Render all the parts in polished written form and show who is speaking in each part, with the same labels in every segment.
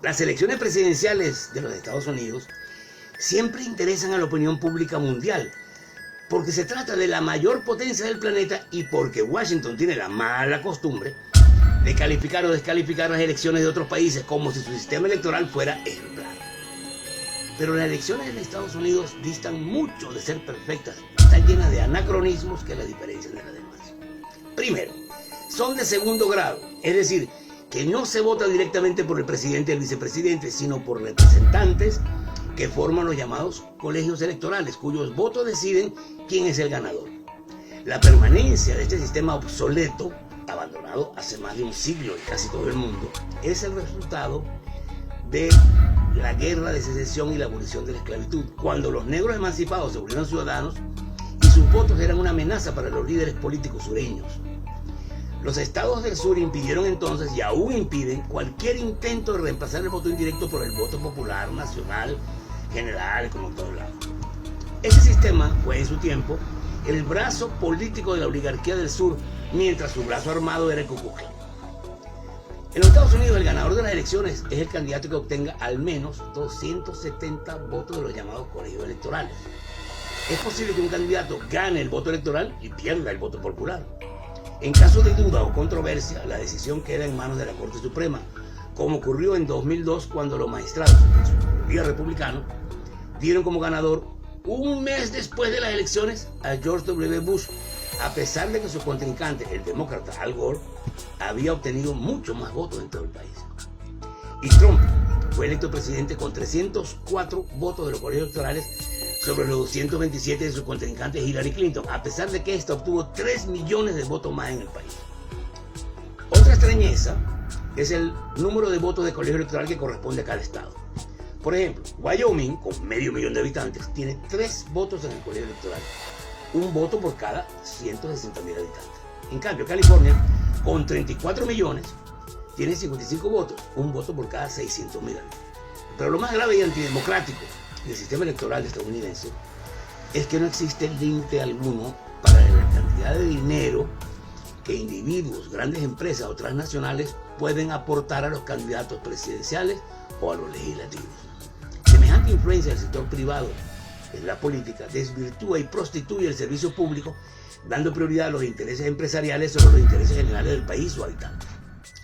Speaker 1: Las elecciones presidenciales de los Estados Unidos siempre interesan a la opinión pública mundial, porque se trata de la mayor potencia del planeta y porque Washington tiene la mala costumbre de calificar o descalificar las elecciones de otros países como si su sistema electoral fuera ejemplar. Pero las elecciones en Estados Unidos distan mucho de ser perfectas, están llenas de anacronismos que las diferencian de las demás. Primero, son de segundo grado, es decir, que no se vota directamente por el presidente y el vicepresidente, sino por representantes que forman los llamados colegios electorales, cuyos votos deciden quién es el ganador. La permanencia de este sistema obsoleto, abandonado hace más de un siglo en casi todo el mundo, es el resultado de la guerra de secesión y la abolición de la esclavitud, cuando los negros emancipados se volvieron ciudadanos y sus votos eran una amenaza para los líderes políticos sureños. Los estados del sur impidieron entonces, y aún impiden, cualquier intento de reemplazar el voto indirecto por el voto popular, nacional, general, como en todos lados. Ese sistema fue en su tiempo el brazo político de la oligarquía del sur, mientras su brazo armado era el Ku Klux Klan. En los Estados Unidos, el ganador de las elecciones es el candidato que obtenga al menos 270 votos de los llamados colegios electorales. Es posible que un candidato gane el voto electoral y pierda el voto popular. En caso de duda o controversia, la decisión queda en manos de la Corte Suprema, como ocurrió en 2002 cuando los magistrados, en su mayoría republicanos, dieron como ganador un mes después de las elecciones a George W. Bush, a pesar de que su contrincante, el demócrata Al Gore, había obtenido mucho más votos en todo el país. Y Trump fue electo presidente con 304 votos de los colegios electorales sobre los 227 de su contrincante Hillary Clinton, a pesar de que ésta obtuvo 3 millones de votos más en el país. Otra extrañeza es el número de votos de colegio electoral que corresponde a cada estado. Por ejemplo, Wyoming, con 500,000 de habitantes, tiene 3 votos en el colegio electoral, un voto por cada 160,000 habitantes. En cambio, California, con 34 millones, tiene 55 votos, un voto por cada 600,000 habitantes. Pero lo más grave y antidemocrático del sistema electoral estadounidense es que no existe límite alguno para la cantidad de dinero que individuos, grandes empresas o transnacionales pueden aportar a los candidatos presidenciales o a los legislativos. Semejante influencia del sector privado en la política desvirtúa y prostituye el servicio público, dando prioridad a los intereses empresariales sobre los intereses generales del país o habitantes.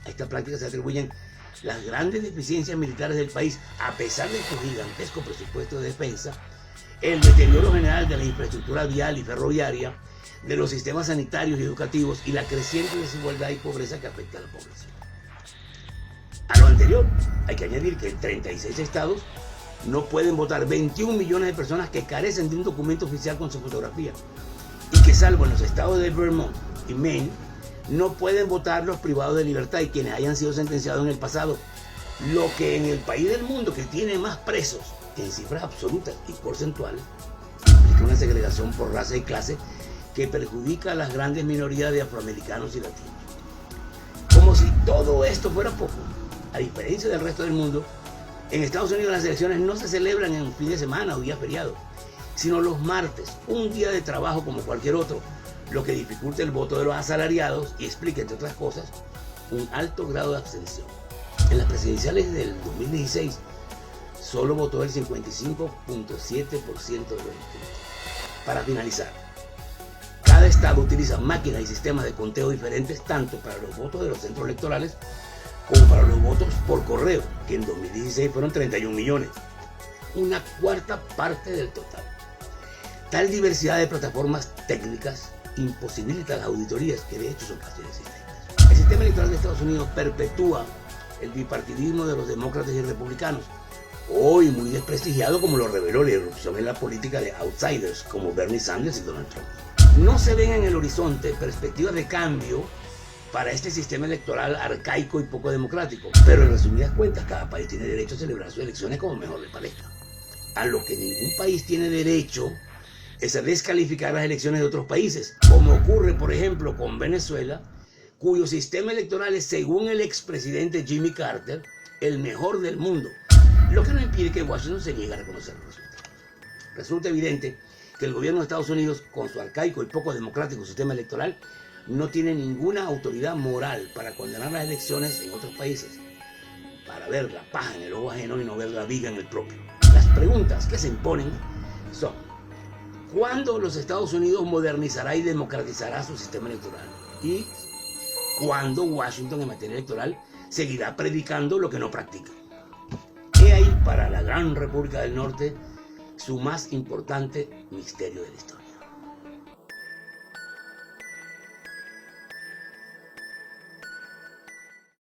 Speaker 1: A esta práctica se atribuyen las grandes deficiencias militares del país, a pesar de su gigantesco presupuesto de defensa, el deterioro general de la infraestructura vial y ferroviaria, de los sistemas sanitarios y educativos y la creciente desigualdad y pobreza que afecta a la población. A lo anterior, hay que añadir que en 36 estados no pueden votar 21 millones de personas que carecen de un documento oficial con su fotografía y que, salvo en los estados de Vermont y Maine, no pueden votar los privados de libertad y quienes hayan sido sentenciados en el pasado, lo que en el país del mundo que tiene más presos en cifras absolutas y porcentuales implica una segregación por raza y clase que perjudica a las grandes minorías de afroamericanos y latinos. Como si todo esto fuera poco, a diferencia del resto del mundo, en Estados Unidos las elecciones no se celebran en un fin de semana o día feriado, sino los martes, un día de trabajo como cualquier otro, lo que dificulta el voto de los asalariados y explica, entre otras cosas, un alto grado de abstención. En las presidenciales del 2016, solo votó el 55.7% de los inscritos. Para finalizar, cada estado utiliza máquinas y sistemas de conteo diferentes tanto para los votos de los centros electorales como para los votos por correo, que en 2016 fueron 31 millones, una cuarta parte del total. Tal diversidad de plataformas técnicas imposibilita las auditorías, que de hecho son casi inexistentes. El sistema electoral de Estados Unidos perpetúa el bipartidismo de los demócratas y republicanos, hoy muy desprestigiado, como lo reveló la irrupción en la política de outsiders como Bernie Sanders y Donald Trump. No se ven en el horizonte perspectivas de cambio para este sistema electoral arcaico y poco democrático, pero en resumidas cuentas, cada país tiene derecho a celebrar sus elecciones como mejor le parezca. A lo que ningún país tiene derecho es a descalificar las elecciones de otros países, como ocurre, por ejemplo, con Venezuela, cuyo sistema electoral es, según el expresidente Jimmy Carter, el mejor del mundo, lo que no impide que Washington se niegue a reconocer los resultados. Resulta evidente que el gobierno de Estados Unidos, con su arcaico y poco democrático sistema electoral, no tiene ninguna autoridad moral para condenar las elecciones en otros países. para ver la paja en el ojo ajeno y no ver la viga en el propio. Las preguntas que se imponen son: ¿cuándo los Estados Unidos modernizará y democratizará su sistema electoral? ¿Y cuándo Washington en materia electoral seguirá predicando lo que no practica? He ahí para la gran República del Norte su más importante misterio de la historia.